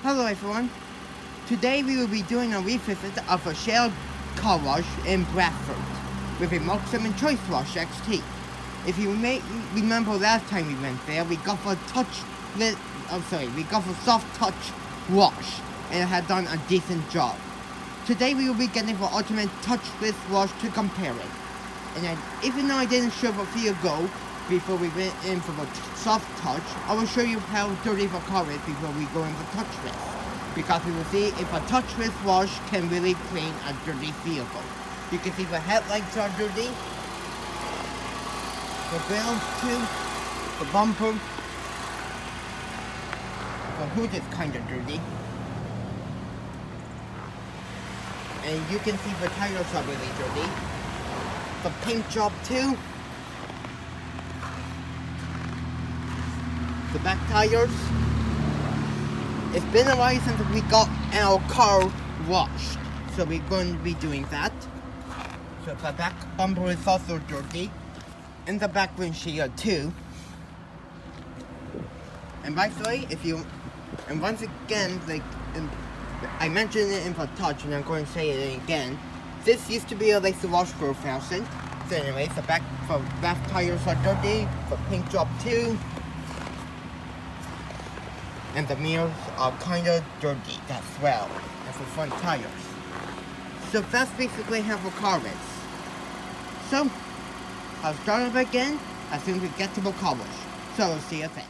Hello everyone. Today we will be doing a revisit of a Shell car wash in Bradford with a Maximum ChoiceWash XT. If you may remember last time we went there, we got a soft touch wash and it had done a decent job. Today we will be getting the ultimate touchless wash to compare it. And even though I didn't show a few ago, before we went in for the soft touch, I will show you how dirty the car is before we go in for touchless. Because we will see if a touchless wash can really clean a dirty vehicle. You can see the headlights are dirty, the grill too, the bumper, the hood is kind of dirty. And you can see the tires are really dirty. The paint job too. The back tires. It's been a while since we got our car washed, so we're going to be doing that. So the back bumper is also dirty, and the back windshield too. And by the way, once again, I mentioned it in the touch, and I'm going to say it again. This used to be a laser wash for 1000. So anyways, the back tires are dirty, the paint job too. And the mirrors are kind of dirty as well, as the front tires. So that's basically how the car is. So, I'll start it again as soon as we get to the car wash. So, I'll see you then.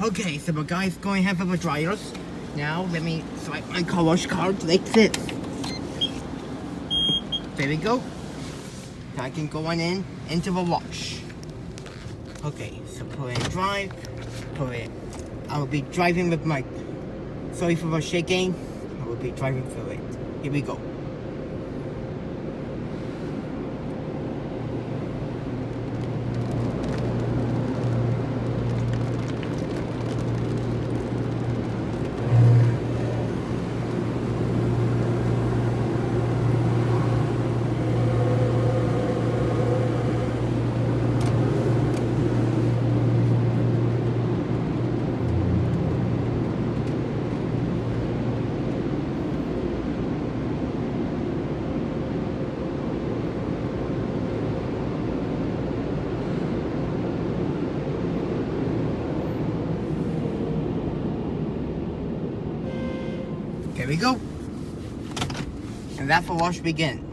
Okay, so the guy's going to have the dryers. Now, let me swipe my car wash card like this. There we go. Now I can go on into the wash. Okay, so put it in drive. I will be driving with my... Sorry for the shaking. I will be driving through it. Here we go. There we go. And that's the wash begin.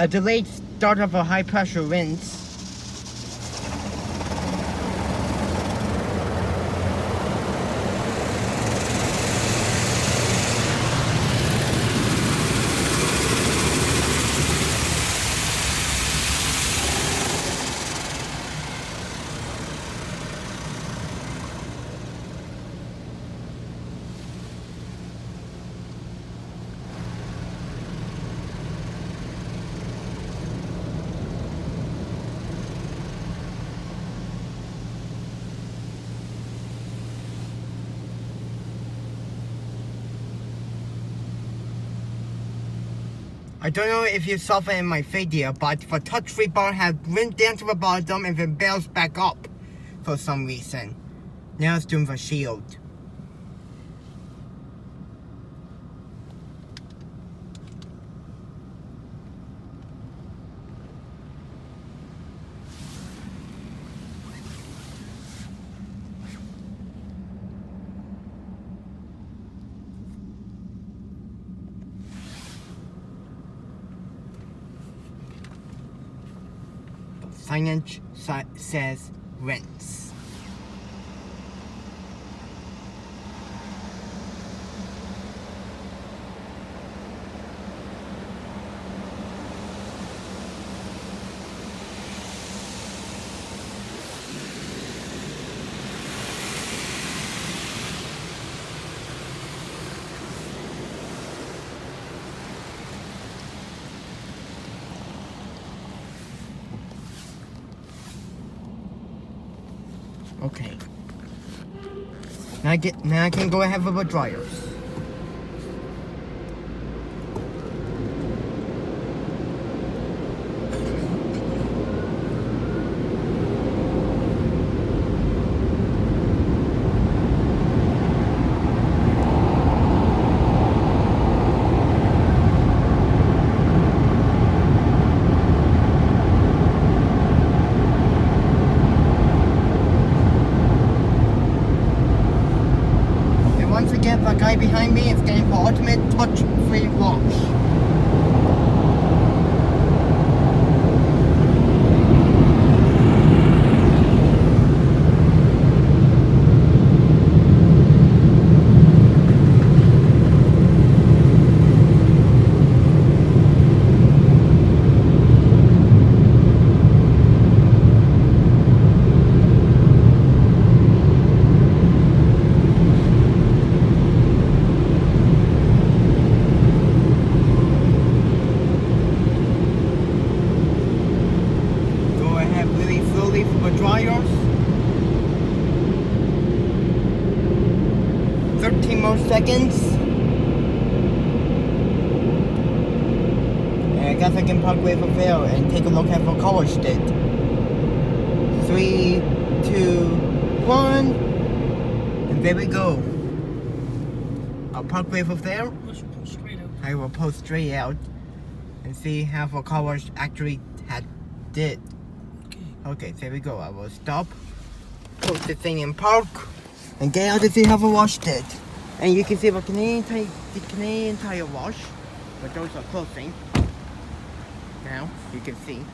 a delayed start of a high pressure rinse. I don't know if you saw that in my video, but the touch-free bar had went down to the bottom and then bounced back up for some reason. Now it's doing the shield. Signage says rinse. Okay. Now I can go ahead with the dryers. Once again, the guy behind me is getting the ultimate touch-free wash. Slowly for the dryers. 13 more seconds. And I guess I can park way over there and take a look at what colors did. 3, 2, 1. And there we go. I'll park way over there. I will pull straight out and see how the colors actually did. Okay, there we go. I will stop, put the thing in park, and get out to see how the wash did. And you can see the Canadian Tire wash, but those are closing. Now, you can see.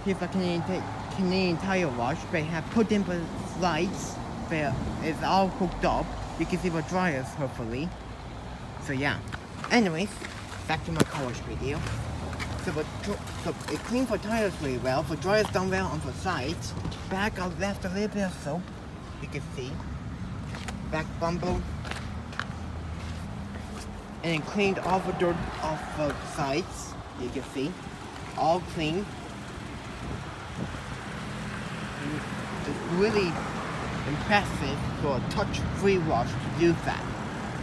Here's the Canadian Tire wash. They have put in the lights. It's all hooked up. You can see the dryers, hopefully. So yeah. Anyways, back to my car wash video. So it cleaned the tires really well. The dryer's done well on the sides. Back, I left a little bit of soap. You can see. Back bumble. And it cleaned all the dirt off the sides. You can see. All clean. It's really impressive for a touch-free wash to do that.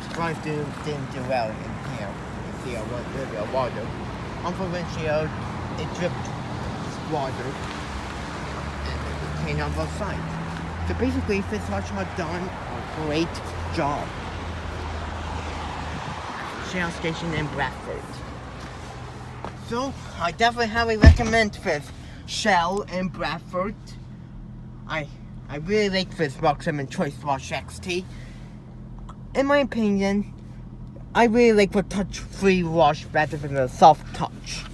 The dryers didn't do well in here. You can see a little bit of water. On the windshield, it dripped water and it was cleaned on both sides. So basically, VII had done a great job. Shell station in Bradford. So I definitely highly recommend this Shell in Bradford. I really like this VII ChoiceWash XT. In my opinion, I really like the touch-free wash better than the soft touch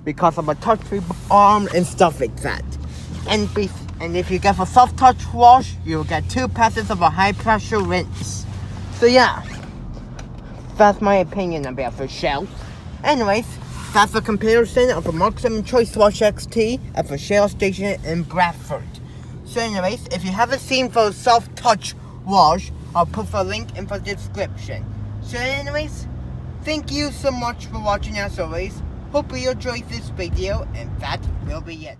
because of a touch-free arm and stuff like that. And if you get a soft touch wash, you'll get 2 passes of a high-pressure rinse. So yeah, that's my opinion about the Shell. Anyways, that's a comparison of the Mark 7 ChoiceWash XT at the Shell station in Bradford. So anyways, if you haven't seen the soft touch wash, I'll put the link in the description. So anyways, thank you so much for watching as always. Hope you enjoyed this video, and that will be it.